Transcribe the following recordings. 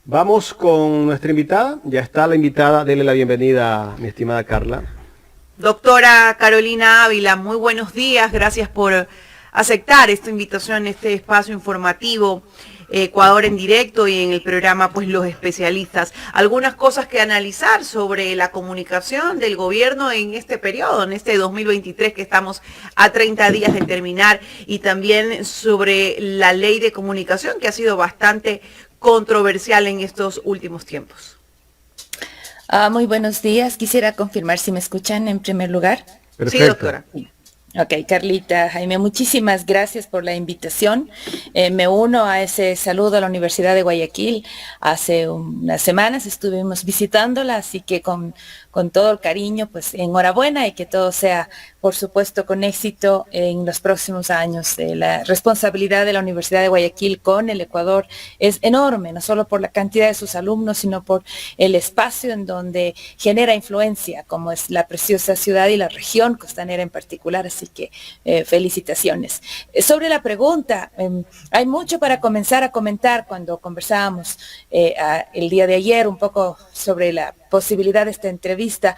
Vamos con nuestra invitada. Ya está la invitada. Dele la bienvenida, mi estimada Carla. Doctora Carolina Ávila, muy buenos días. Gracias por aceptar esta invitación en este espacio informativo Ecuador en directo y en el programa pues Los Especialistas. Algunas cosas que analizar sobre la comunicación del gobierno en este periodo, en este 2023 que estamos a 30 días de terminar, y también sobre la ley de comunicación que ha sido bastante controversial en estos últimos tiempos. Muy buenos días. Quisiera confirmar si me escuchan en primer lugar. Perfecto. Sí, doctora. Ok, Carlita, Jaime, muchísimas gracias por la invitación. Me uno a ese saludo a la Universidad de Guayaquil. Hace unas semanas estuvimos visitándola, así que con todo el cariño, pues enhorabuena y que todo sea, por supuesto, con éxito en los próximos años. La responsabilidad de la Universidad de Guayaquil con el Ecuador es enorme, no solo por la cantidad de sus alumnos, sino por el espacio en donde genera influencia, como es la preciosa ciudad y la región costanera en particular. Así que felicitaciones. Sobre la pregunta, hay mucho para comenzar a comentar. Cuando conversábamos el día de ayer un poco sobre la posibilidad de esta entrevista,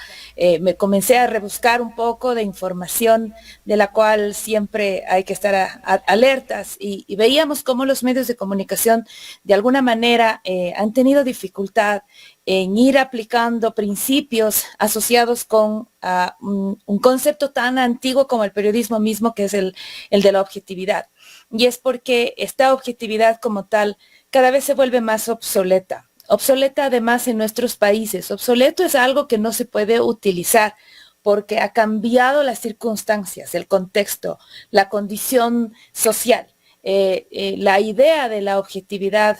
me comencé a rebuscar un poco de información de la cual siempre hay que estar alertas, y veíamos cómo los medios de comunicación de alguna manera han tenido dificultad en ir aplicando principios asociados con un concepto tan antiguo como el periodismo mismo, que es el de la objetividad. Y es porque esta objetividad como tal cada vez se vuelve más obsoleta. Obsoleta además en nuestros países. Obsoleto es algo que no se puede utilizar porque ha cambiado las circunstancias, el contexto, la condición social. La idea de la objetividad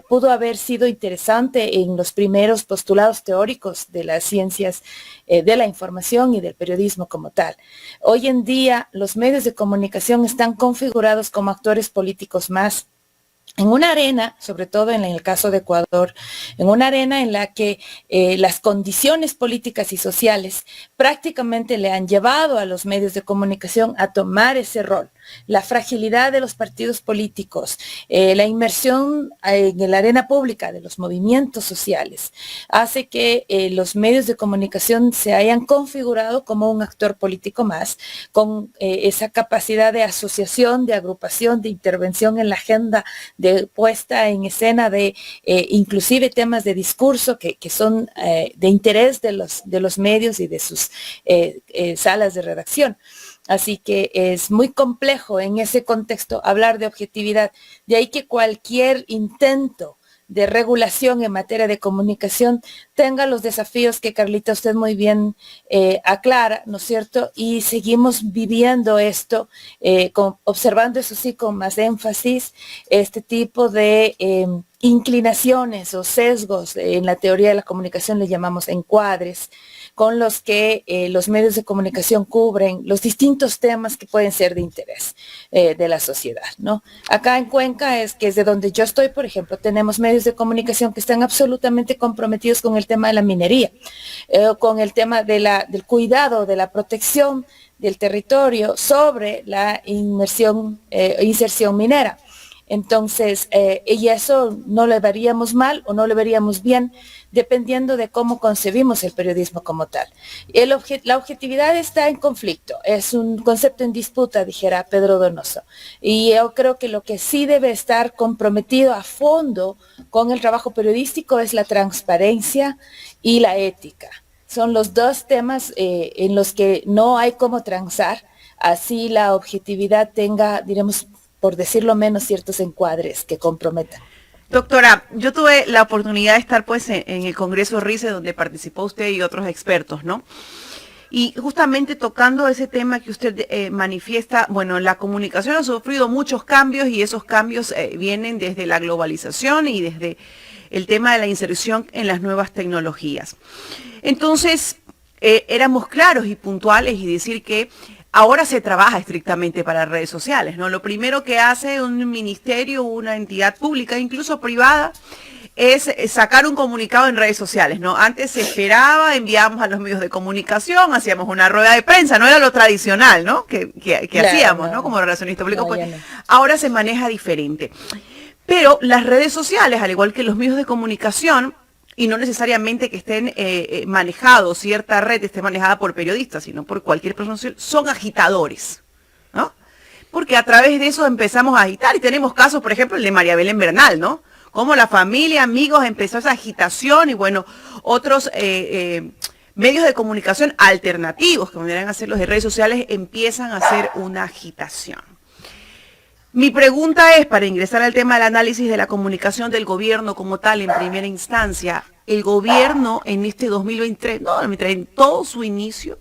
pudo haber sido interesante en los primeros postulados teóricos de las ciencias de la información y del periodismo como tal. Hoy en día los medios de comunicación están configurados como actores políticos más, en una arena, sobre todo en el caso de Ecuador, en una arena en la que las condiciones políticas y sociales prácticamente le han llevado a los medios de comunicación a tomar ese rol. La fragilidad de los partidos políticos, la inmersión en la arena pública de los movimientos sociales, hace que los medios de comunicación se hayan configurado como un actor político más, con esa capacidad de asociación, de agrupación, de intervención en la agenda, de puesta en escena de inclusive temas de discurso que son de interés de los medios y de sus salas de redacción. Así que es muy complejo en ese contexto hablar de objetividad. De ahí que cualquier intento de regulación en materia de comunicación tenga los desafíos que Carlita usted muy bien aclara, ¿no es cierto? Y seguimos viviendo esto, observando eso sí con más énfasis, este tipo de inclinaciones o sesgos, en la teoría de la comunicación le llamamos encuadres, con los que los medios de comunicación cubren los distintos temas que pueden ser de interés de la sociedad, ¿no? Acá en Cuenca, que es de donde yo estoy, por ejemplo, tenemos medios de comunicación que están absolutamente comprometidos con el tema de la minería, con el tema del cuidado, de la protección del territorio sobre la inserción minera. Entonces, y eso no le veríamos mal o no le veríamos bien, dependiendo de cómo concebimos el periodismo como tal. La objetividad está en conflicto, es un concepto en disputa, dijera Pedro Donoso. Y yo creo que lo que sí debe estar comprometido a fondo con el trabajo periodístico es la transparencia y la ética. Son los dos temas en los que no hay cómo transar, así la objetividad tenga, diremos, por decirlo menos, ciertos encuadres que comprometan. Doctora, yo tuve la oportunidad de estar pues en el Congreso RICE, donde participó usted y otros expertos, ¿no? Y justamente tocando ese tema que usted manifiesta, bueno, la comunicación ha sufrido muchos cambios, y esos cambios vienen desde la globalización y desde el tema de la inserción en las nuevas tecnologías. Entonces, éramos claros y puntuales y decir que ahora se trabaja estrictamente para redes sociales, ¿no? Lo primero que hace un ministerio, una entidad pública, incluso privada, es sacar un comunicado en redes sociales, ¿no? Antes se esperaba, enviábamos a los medios de comunicación, hacíamos una rueda de prensa, no era lo tradicional, ¿no? Que claro, hacíamos, ¿no? Como relacionista público, no, pues, no. Ahora se maneja diferente. Pero las redes sociales, al igual que los medios de comunicación, y no necesariamente que estén manejados, cierta red esté manejada por periodistas, sino por cualquier persona, son agitadores, ¿no? Porque a través de eso empezamos a agitar, y tenemos casos, por ejemplo, el de María Belén Bernal, ¿no? Como la familia, amigos, empezó esa agitación, y bueno, otros medios de comunicación alternativos, como deberían hacer los de redes sociales, empiezan a hacer una agitación. Mi pregunta es, para ingresar al tema del análisis de la comunicación del gobierno como tal en primera instancia, el gobierno en este 2023, en todo su inicio,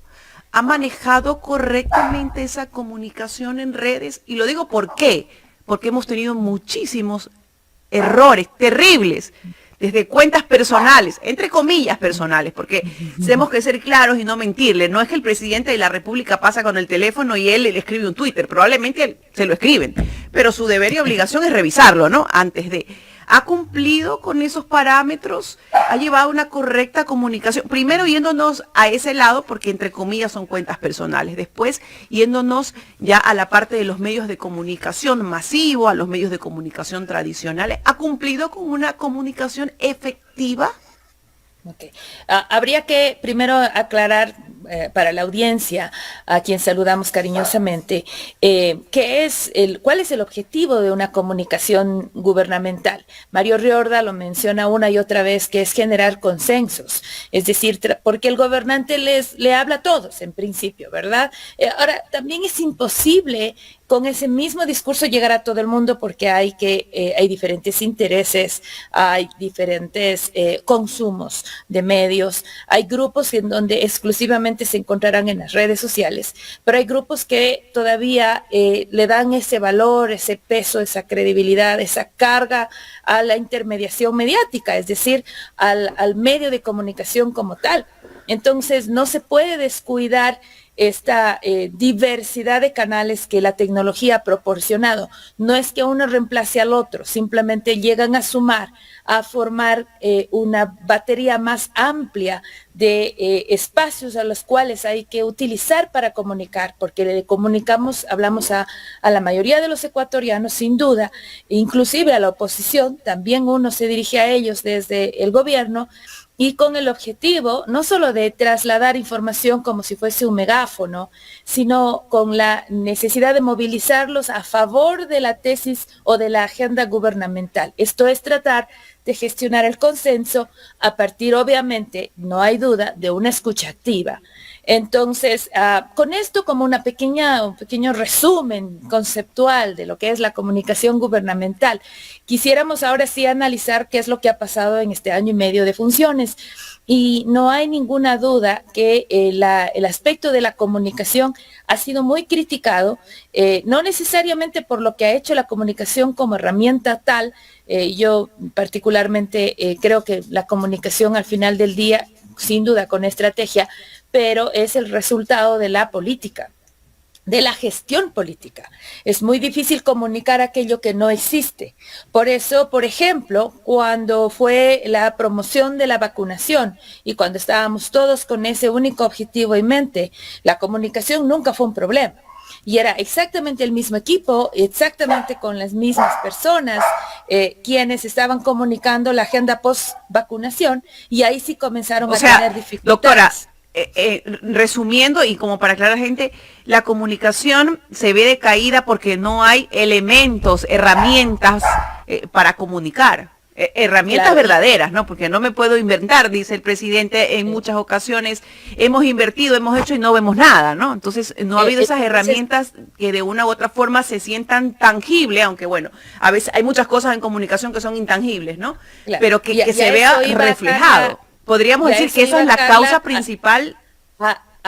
¿ha manejado correctamente esa comunicación en redes? Y lo digo ¿por qué? Porque hemos tenido muchísimos errores terribles, desde cuentas personales, entre comillas personales, porque tenemos que ser claros y no mentirle. No es que el presidente de la República pasa con el teléfono y él le escribe un Twitter, probablemente se lo escriben, pero su deber y obligación es revisarlo, ¿no? Antes de... ¿Ha cumplido con esos parámetros? ¿Ha llevado una correcta comunicación? Primero yéndonos a ese lado, porque entre comillas son cuentas personales. Después yéndonos ya a la parte de los medios de comunicación masivo, a los medios de comunicación tradicionales. ¿Ha cumplido con una comunicación efectiva? Okay. Habría que primero aclarar para la audiencia, a quien saludamos cariñosamente, cuál es el objetivo de una comunicación gubernamental. Mario Riorda lo menciona una y otra vez, que es generar consensos, es decir, porque el gobernante le habla a todos en principio, ¿verdad? Ahora, también es imposible con ese mismo discurso llegar a todo el mundo, porque hay diferentes intereses, hay diferentes consumos de medios, hay grupos en donde exclusivamente se encontrarán en las redes sociales, pero hay grupos que todavía le dan ese valor, ese peso, esa credibilidad, esa carga a la intermediación mediática, es decir, al medio de comunicación como tal. Entonces no se puede descuidar esta diversidad de canales que la tecnología ha proporcionado. No es que uno reemplace al otro, simplemente llegan a sumar, a formar una batería más amplia de espacios a los cuales hay que utilizar para comunicar, porque le hablamos a la mayoría de los ecuatorianos, sin duda, inclusive a la oposición, también uno se dirige a ellos desde el gobierno, y con el objetivo no solo de trasladar información como si fuese un megáfono, sino con la necesidad de movilizarlos a favor de la tesis o de la agenda gubernamental. Esto es tratar de gestionar el consenso a partir, obviamente, no hay duda, de una escucha activa. Entonces, con esto como un pequeño resumen conceptual de lo que es la comunicación gubernamental, quisiéramos ahora sí analizar qué es lo que ha pasado en este año y medio de funciones. Y no hay ninguna duda que el aspecto de la comunicación ha sido muy criticado, no necesariamente por lo que ha hecho la comunicación como herramienta tal. Yo particularmente creo que la comunicación al final del día, sin duda con estrategia, pero es el resultado de la política, de la gestión política. Es muy difícil comunicar aquello que no existe. Por eso, por ejemplo, cuando fue la promoción de la vacunación y cuando estábamos todos con ese único objetivo en mente, la comunicación nunca fue un problema. Y era exactamente el mismo equipo, exactamente con las mismas personas quienes estaban comunicando la agenda post-vacunación, y ahí sí comenzaron a tener dificultades. Doctora, resumiendo y como para aclarar a la gente, la comunicación se ve decaída porque no hay elementos, herramientas para comunicar. Herramientas claro, verdaderas, ¿no? Porque no me puedo inventar, dice el presidente en muchas ocasiones, hemos invertido, hemos hecho y no vemos nada, ¿no? Entonces no ha habido esas herramientas que de una u otra forma se sientan tangibles, aunque bueno, a veces hay muchas cosas en comunicación que son intangibles, ¿no? Claro. Pero que se vea reflejado. Podríamos decir que eso es la causa principal.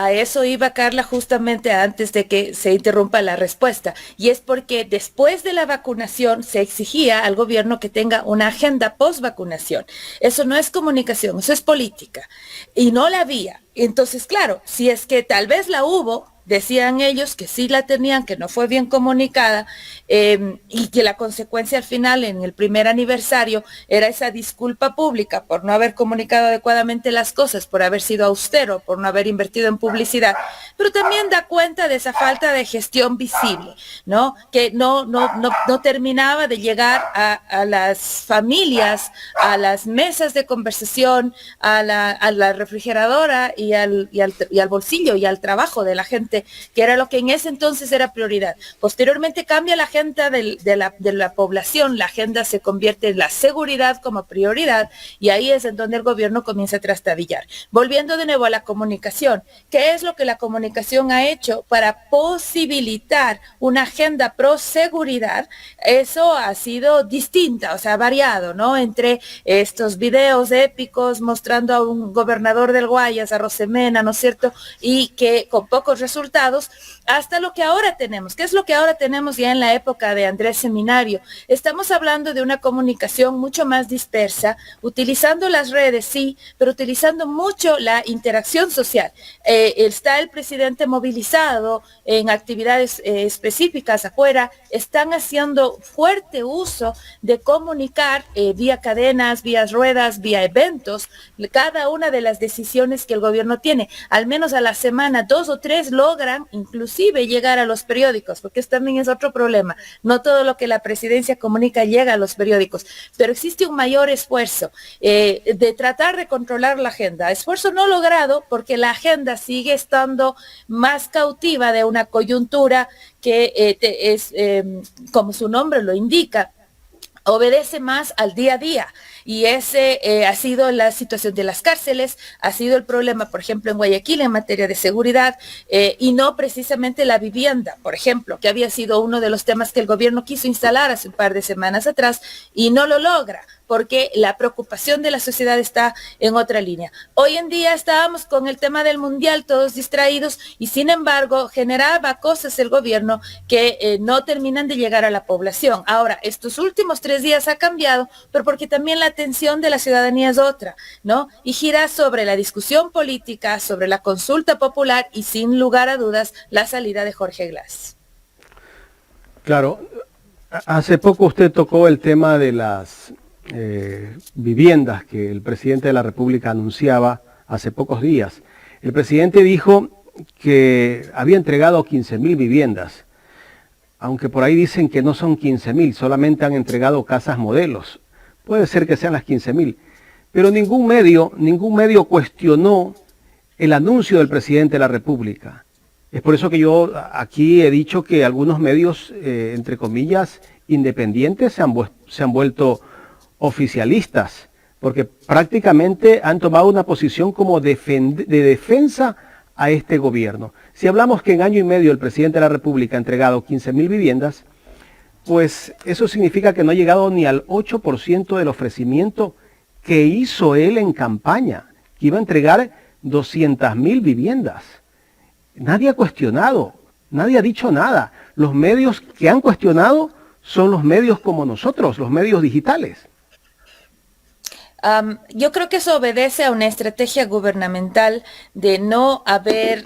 A eso iba Carla justamente antes de que se interrumpa la respuesta, y es porque después de la vacunación se exigía al gobierno que tenga una agenda post-vacunación. Eso no es comunicación, eso es política, y no la había. Entonces, claro, si es que tal vez la hubo, decían ellos que sí la tenían, que no fue bien comunicada, y que la consecuencia al final en el primer aniversario era esa disculpa pública por no haber comunicado adecuadamente las cosas, por haber sido austero, por no haber invertido en publicidad, pero también da cuenta de esa falta de gestión visible, ¿no? Que no terminaba de llegar a las familias, a las mesas de conversación, a la refrigeradora y al bolsillo y al trabajo de la gente, que era lo que en ese entonces era prioridad. Posteriormente cambia la agenda de la población, la agenda se convierte en la seguridad como prioridad, y ahí es en donde el gobierno comienza a trastabillar. Volviendo de nuevo a la comunicación, ¿qué es lo que la comunicación ha hecho para posibilitar una agenda pro seguridad? Eso ha sido distinta, o sea, variado, ¿no? Entre estos videos épicos mostrando a un gobernador del Guayas, a Rosemena, ¿no es cierto? Y que con pocos resultados, hasta lo que ahora tenemos. ¿Qué es lo que ahora tenemos ya en la época de Andrés Seminario? Estamos hablando de una comunicación mucho más dispersa, utilizando las redes, sí, pero utilizando mucho la interacción social. Está el presidente movilizado en actividades específicas afuera, están haciendo fuerte uso de comunicar vía cadenas, vía ruedas, vía eventos, cada una de las decisiones que el gobierno tiene. Al menos a la semana, 2 o 3 logran inclusive llegar a los periódicos, porque eso también es otro problema. No todo lo que la presidencia comunica llega a los periódicos, pero existe un mayor esfuerzo de tratar de controlar la agenda. Esfuerzo no logrado porque la agenda sigue estando más cautiva de una coyuntura que es, como su nombre lo indica, obedece más al día a día, y ese ha sido la situación de las cárceles, ha sido el problema, por ejemplo, en Guayaquil en materia de seguridad, y no precisamente la vivienda, por ejemplo, que había sido uno de los temas que el gobierno quiso instalar hace un par de semanas atrás y no lo logra, porque la preocupación de la sociedad está en otra línea. Hoy en día estábamos con el tema del mundial, todos distraídos, y sin embargo generaba cosas el gobierno que no terminan de llegar a la población. Ahora, estos últimos 3 días ha cambiado, pero porque también la atención de la ciudadanía es otra, ¿no? Y gira sobre la discusión política, sobre la consulta popular y sin lugar a dudas la salida de Jorge Glass. Claro, hace poco usted tocó el tema de las viviendas que el presidente de la República anunciaba hace pocos días. El presidente dijo que había entregado 15.000 viviendas, aunque por ahí dicen que no son 15.000, solamente han entregado casas modelos. Puede ser que sean las 15.000, pero ningún medio cuestionó el anuncio del presidente de la República. Es por eso que yo aquí he dicho que algunos medios, entre comillas, independientes se han vuelto oficialistas, porque prácticamente han tomado una posición como de defensa a este gobierno. Si hablamos que en año y medio el presidente de la República ha entregado 15.000 viviendas, pues eso significa que no ha llegado ni al 8% del ofrecimiento que hizo él en campaña, que iba a entregar 200.000 viviendas. Nadie ha cuestionado, nadie ha dicho nada. Los medios que han cuestionado son los medios como nosotros, los medios digitales. Yo creo que eso obedece a una estrategia gubernamental de no haber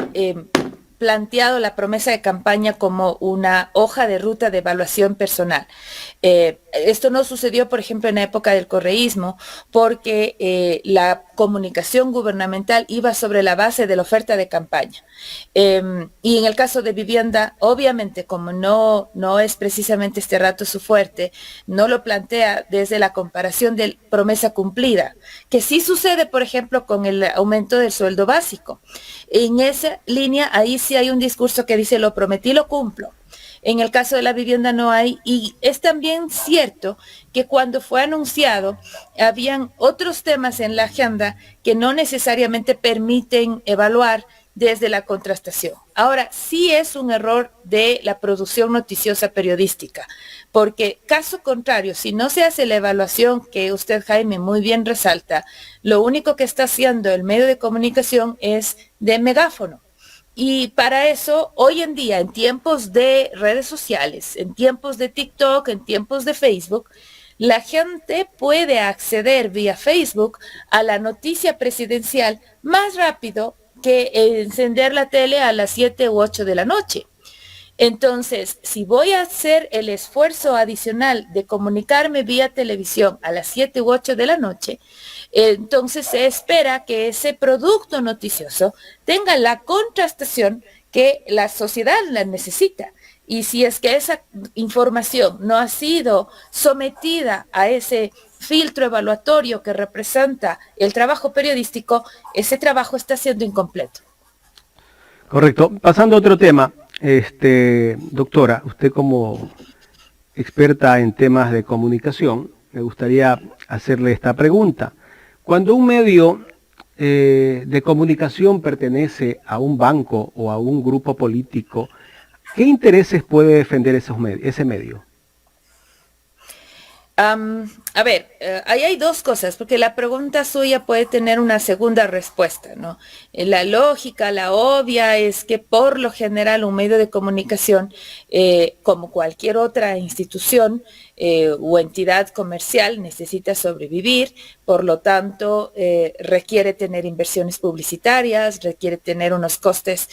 planteado la promesa de campaña como una hoja de ruta de evaluación personal. Esto no sucedió, por ejemplo, en la época del correísmo, porque la comunicación gubernamental iba sobre la base de la oferta de campaña. Y en el caso de vivienda, obviamente, como no es precisamente este rato su fuerte, no lo plantea desde la comparación de promesa cumplida, que sí sucede, por ejemplo, con el aumento del sueldo básico. En esa línea, ahí sí hay un discurso que dice, lo prometí, lo cumplo. En el caso de la vivienda no hay, y es también cierto que cuando fue anunciado, habían otros temas en la agenda que no necesariamente permiten evaluar desde la contrastación. Ahora, sí es un error de la producción noticiosa periodística, porque caso contrario, si no se hace la evaluación que usted, Jaime, muy bien resalta, lo único que está haciendo el medio de comunicación es de megáfono. Y para eso, hoy en día, en tiempos de redes sociales, en tiempos de TikTok, en tiempos de Facebook, la gente puede acceder vía Facebook a la noticia presidencial más rápido que encender la tele a las 7 u 8 de la noche. Entonces, si voy a hacer el esfuerzo adicional de comunicarme vía televisión a las 7 u 8 de la noche, entonces se espera que ese producto noticioso tenga la contrastación que la sociedad la necesita. Y si es que esa información no ha sido sometida a ese filtro evaluatorio que representa el trabajo periodístico, ese trabajo está siendo incompleto. Correcto. Pasando a otro tema, doctora, usted como experta en temas de comunicación, me gustaría hacerle esta pregunta. Cuando un medio de comunicación pertenece a un banco o a un grupo político, ¿qué intereses puede defender ese medio? A ver, ahí hay dos cosas, porque la pregunta suya puede tener una segunda respuesta, ¿no? La lógica, la obvia, es que por lo general un medio de comunicación, como cualquier otra institución o entidad comercial, necesita sobrevivir, por lo tanto requiere tener inversiones publicitarias, requiere tener unos costes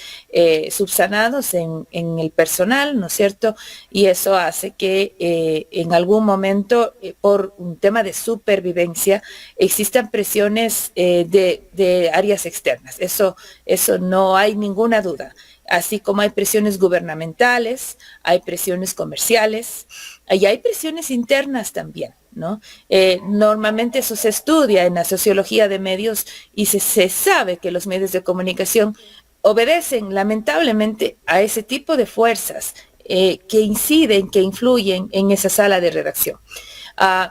subsanados en el personal, ¿no es cierto? Y eso hace que en algún momento, por un tema de supervivencia, existan presiones de áreas externas. Eso no hay ninguna duda. Así como hay presiones gubernamentales, hay presiones comerciales, y hay presiones internas también, ¿no? Normalmente eso se estudia en la sociología de medios y se sabe que los medios de comunicación obedecen lamentablemente a ese tipo de fuerzas que inciden, que influyen en esa sala de redacción.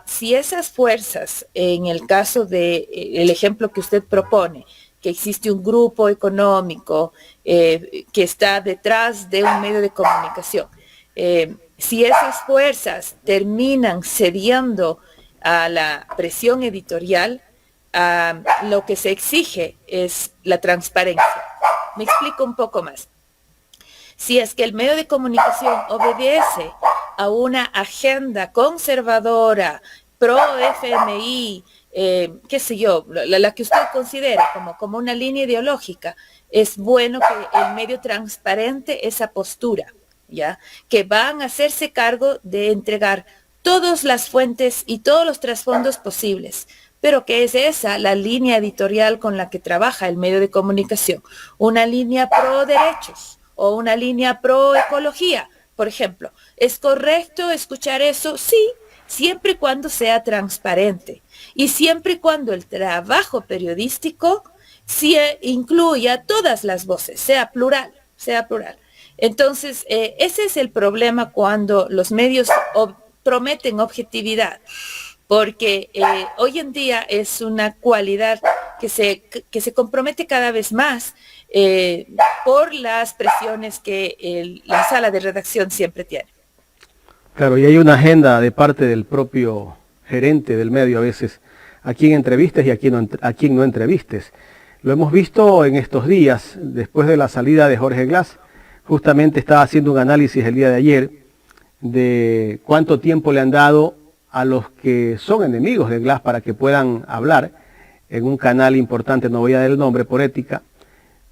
Si esas fuerzas, en el caso del ejemplo que usted propone, que existe un grupo económico que está detrás de un medio de comunicación, si esas fuerzas terminan cediendo a la presión editorial, lo que se exige es la transparencia. Me explico un poco más. Si es que el medio de comunicación obedece a una agenda conservadora, pro FMI, qué sé yo, la que usted considera como una línea ideológica, es bueno que el medio transparente esa postura, ¿ya? Que van a hacerse cargo de entregar todas las fuentes y todos los trasfondos posibles, pero que es esa la línea editorial con la que trabaja el medio de comunicación, una línea pro derechos o una línea pro ecología, por ejemplo. ¿Es correcto escuchar eso? Sí, siempre y cuando sea transparente y siempre y cuando el trabajo periodístico incluya todas las voces, sea plural. Entonces, ese es el problema cuando los medios prometen objetividad, porque hoy en día es una cualidad que se compromete cada vez más por las presiones que la sala de redacción siempre tiene. Claro, y hay una agenda de parte del propio gerente del medio a veces, a quién entrevistes y a quién no entrevistes. Lo hemos visto en estos días, después de la salida de Jorge Glass. Justamente estaba haciendo un análisis el día de ayer de cuánto tiempo le han dado a los que son enemigos de Glass para que puedan hablar en un canal importante, no voy a dar el nombre por ética,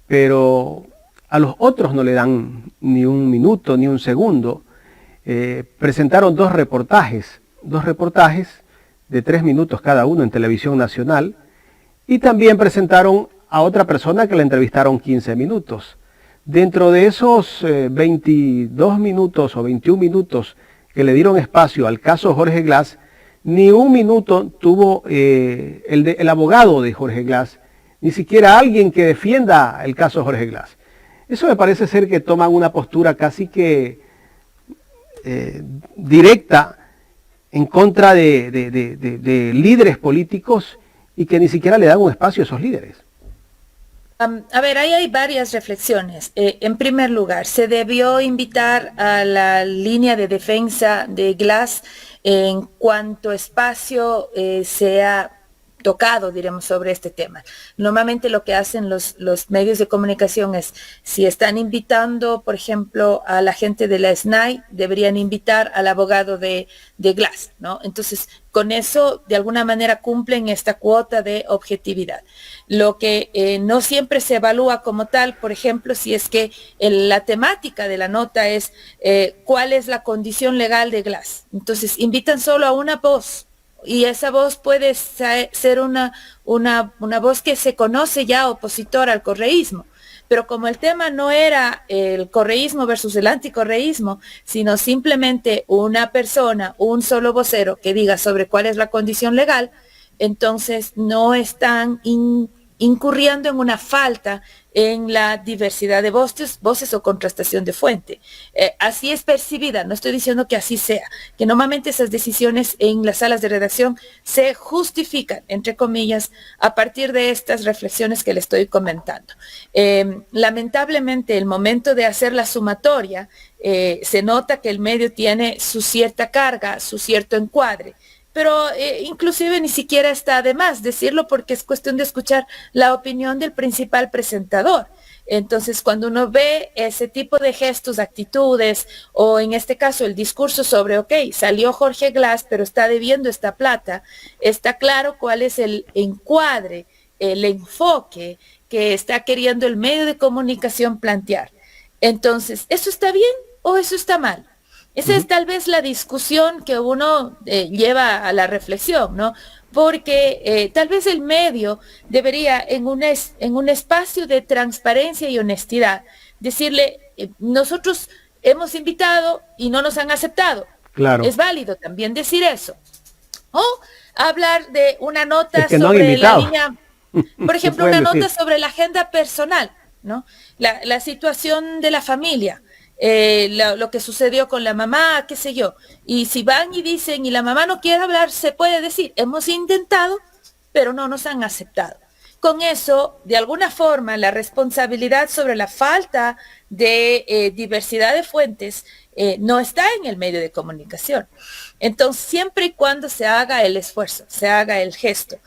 pero a los otros no le dan ni un minuto, ni un segundo. Presentaron dos reportajes de 3 minutos cada uno en Televisión Nacional, y también presentaron a otra persona que le entrevistaron 15 minutos. Dentro de esos 22 minutos o 21 minutos que le dieron espacio al caso Jorge Glass, ni un minuto tuvo el abogado de Jorge Glass, ni siquiera alguien que defienda el caso Jorge Glass. Eso me parece ser que toman una postura casi que directa en contra de líderes políticos y que ni siquiera le dan un espacio a esos líderes. A ver, ahí hay varias reflexiones. En primer lugar, se debió invitar a la línea de defensa de Glass en cuanto espacio sea tocado, diremos, sobre este tema. Normalmente lo que hacen los medios de comunicación es, si están invitando, por ejemplo, a la gente de la SNAI, deberían invitar al abogado de Glass, ¿no? Entonces, con eso, de alguna manera, cumplen esta cuota de objetividad. Lo que no siempre se evalúa como tal, por ejemplo, si es que la temática de la nota es cuál es la condición legal de Glass. Entonces, invitan solo a una voz, y esa voz puede ser una voz que se conoce ya opositora al correísmo. Pero como el tema no era el correísmo versus el anticorreísmo, sino simplemente una persona, un solo vocero que diga sobre cuál es la condición legal, entonces no están incurriendo en una falta en la diversidad de voces o contrastación de fuente. Así es percibida, no estoy diciendo que así sea, que normalmente esas decisiones en las salas de redacción se justifican, entre comillas, a partir de estas reflexiones que le estoy comentando. Lamentablemente, el momento de hacer la sumatoria, se nota que el medio tiene su cierta carga, su cierto encuadre, pero inclusive ni siquiera está de más decirlo, porque es cuestión de escuchar la opinión del principal presentador. Entonces, cuando uno ve ese tipo de gestos, actitudes, o en este caso el discurso sobre, ok, salió Jorge Glass, pero está debiendo esta plata, está claro cuál es el encuadre, el enfoque que está queriendo el medio de comunicación plantear. Entonces, ¿eso está bien o eso está mal? Esa es tal vez la discusión que uno lleva a la reflexión, ¿no? Porque tal vez el medio debería, en un espacio de transparencia y honestidad, decirle, nosotros hemos invitado y no nos han aceptado. Claro. Es válido también decir eso. O hablar de una nota es que no sobre la invitado. línea, por ejemplo, una nota sobre la agenda personal, ¿no? La situación de la familia. Lo que sucedió con la mamá, qué sé yo, y si van y dicen y la mamá no quiere hablar, se puede decir, hemos intentado, pero no nos han aceptado. Con eso, de alguna forma, la responsabilidad sobre la falta de diversidad de fuentes no está en el medio de comunicación. Entonces, siempre y cuando se haga el esfuerzo, se haga el gesto.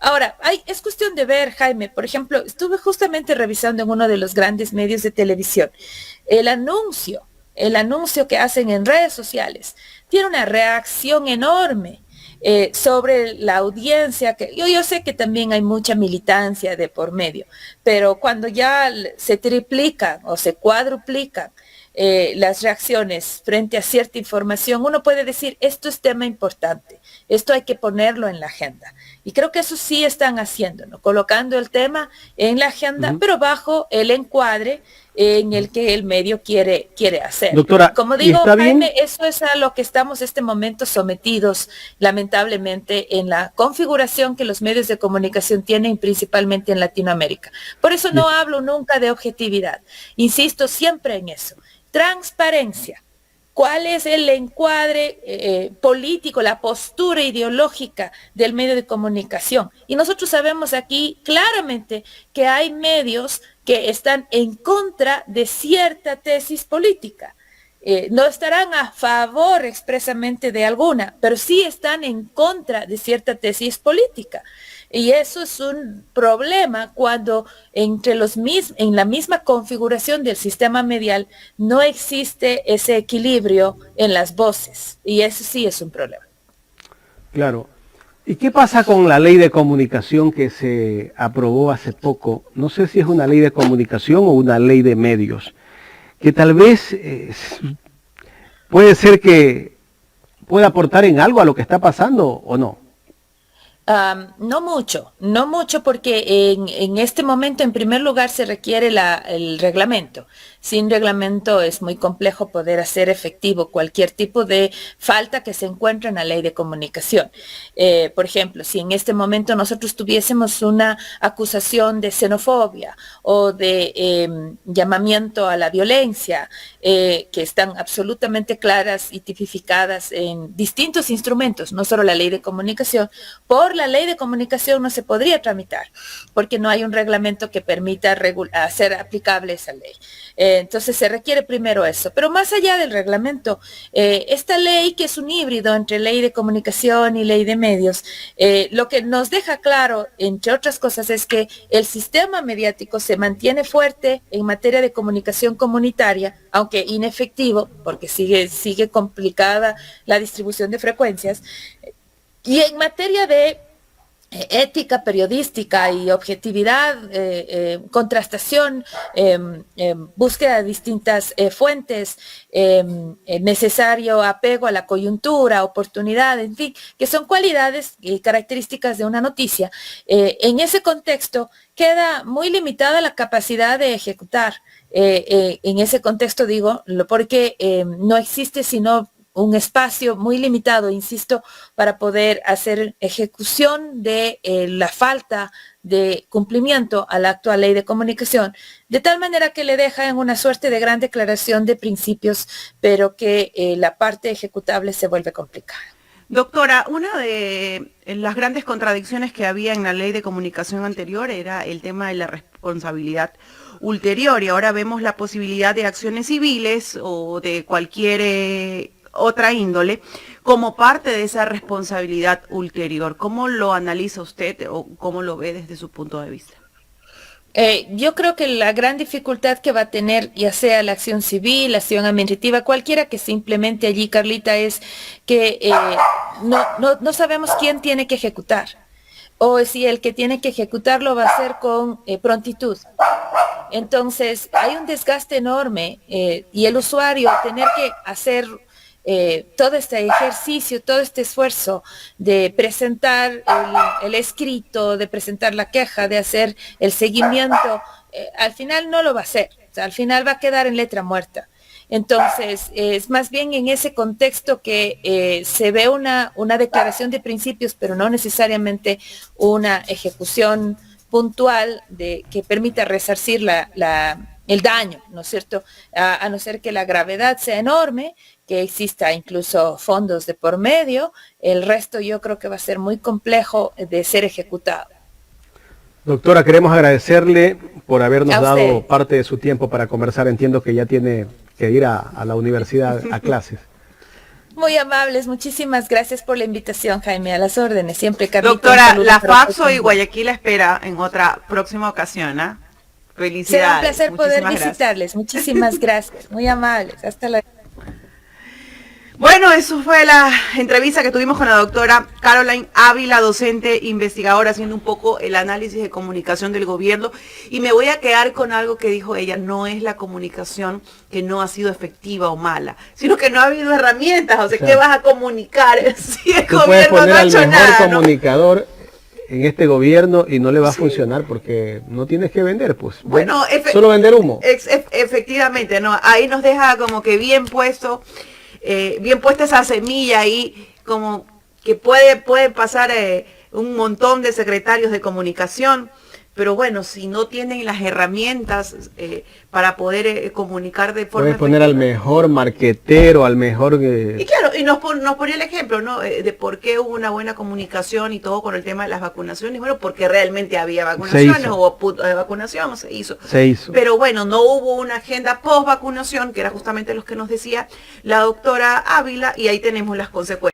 Ahora, es cuestión de ver, Jaime, por ejemplo, estuve justamente revisando en uno de los grandes medios de televisión, el anuncio que hacen en redes sociales, tiene una reacción enorme sobre la audiencia, que yo sé que también hay mucha militancia de por medio, pero cuando ya se triplican o se cuadruplican las reacciones frente a cierta información, uno puede decir, esto es tema importante, esto hay que ponerlo en la agenda. Y creo que eso sí están haciendo, ¿no? Colocando el tema en la agenda, pero bajo el encuadre en el que el medio quiere hacer. Doctora, como digo, Jaime, eso es a lo que estamos este momento sometidos, lamentablemente, en la configuración que los medios de comunicación tienen, principalmente en Latinoamérica. Por eso no hablo nunca de objetividad. Insisto siempre en eso. Transparencia. ¿Cuál es el encuadre político, la postura ideológica del medio de comunicación? Y nosotros sabemos aquí claramente que hay medios que están en contra de cierta tesis política. No estarán a favor expresamente de alguna, pero sí están en contra de cierta tesis política. Y eso es un problema cuando en la misma configuración del sistema medial no existe ese equilibrio en las voces. Y eso sí es un problema. Claro. ¿Y qué pasa con la ley de comunicación que se aprobó hace poco? No sé si es una ley de comunicación o una ley de medios, que tal vez puede ser que pueda aportar en algo a lo que está pasando o no. No mucho porque en este momento en primer lugar se requiere el reglamento. Sin reglamento es muy complejo poder hacer efectivo cualquier tipo de falta que se encuentre en la ley de comunicación. Por ejemplo, si en este momento nosotros tuviésemos una acusación de xenofobia o de llamamiento a la violencia, que están absolutamente claras y tipificadas en distintos instrumentos, no solo la ley de comunicación, por rigor la ley de comunicación no se podría tramitar, porque no hay un reglamento que permita hacer aplicable esa ley. Entonces se requiere primero eso. Pero más allá del reglamento, esta ley, que es un híbrido entre ley de comunicación y ley de medios, lo que nos deja claro, entre otras cosas, es que el sistema mediático se mantiene fuerte en materia de comunicación comunitaria, aunque inefectivo, porque sigue complicada la distribución de frecuencias, y en materia de ética periodística y objetividad, contrastación, búsqueda de distintas fuentes, necesario apego a la coyuntura, oportunidad, en fin, que son cualidades y características de una noticia. En ese contexto queda muy limitada la capacidad de ejecutar. En ese contexto digo, porque no existe sino un espacio muy limitado, insisto, para poder hacer ejecución de la falta de cumplimiento a la actual ley de comunicación, de tal manera que le deja en una suerte de gran declaración de principios, pero que la parte ejecutable se vuelve complicada. Doctora, una de las grandes contradicciones que había en la ley de comunicación anterior era el tema de la responsabilidad ulterior, y ahora vemos la posibilidad de acciones civiles o de cualquier otra índole como parte de esa responsabilidad ulterior. ¿Cómo lo analiza usted o cómo lo ve desde su punto de vista? Yo creo que la gran dificultad que va a tener, ya sea la acción civil, la acción administrativa, cualquiera que se implemente allí, Carlita, es que no sabemos quién tiene que ejecutar, o si el que tiene que ejecutarlo va a hacer con prontitud. Entonces hay un desgaste enorme, y el usuario tener que hacer todo este ejercicio, todo este esfuerzo de presentar el escrito, de presentar la queja, de hacer el seguimiento, al final no lo va a hacer, o sea, al final va a quedar en letra muerta. Entonces, es más bien en ese contexto que se ve una declaración de principios, pero no necesariamente una ejecución puntual que permita resarcir el daño, ¿no es cierto? A no ser que la gravedad sea enorme, que exista incluso fondos de por medio, el resto yo creo que va a ser muy complejo de ser ejecutado. Doctora, queremos agradecerle por habernos dado parte de su tiempo para conversar. Entiendo que ya tiene que ir a la universidad a clases. Muy amables, muchísimas gracias por la invitación, Jaime, a las órdenes, siempre, Carlita. Doctora, la Faxo y Guayaquil la espera en otra próxima ocasión, ¿eh? Felicidades. Será un placer poder visitarles, muchísimas gracias, muy amables, hasta luego. Bueno, eso fue la entrevista que tuvimos con la doctora Caroline Ávila, docente investigadora, haciendo un poco el análisis de comunicación del gobierno. Y me voy a quedar con algo que dijo ella: no es la comunicación que no ha sido efectiva o mala, sino que no ha habido herramientas. O sea, ¿qué vas a comunicar si el gobierno no ha hecho nada? Al mejor comunicador en este gobierno y no le va a funcionar porque no tienes que vender, pues. Bueno, solo vender humo. Efectivamente, no. Ahí nos deja como que bien puesto. Bien puesta esa semilla ahí, como que puede pasar un montón de secretarios de comunicación, pero bueno, si no tienen las herramientas para poder comunicar de forma puedes poner efectiva, al mejor marquetero, al mejor... Y claro, y nos ponía el ejemplo, ¿no? De por qué hubo una buena comunicación y todo con el tema de las vacunaciones. Bueno, porque realmente había vacunaciones, hubo puntos de vacunación, se hizo. Pero bueno, no hubo una agenda post vacunación, que era justamente lo que nos decía la doctora Ávila, y ahí tenemos las consecuencias.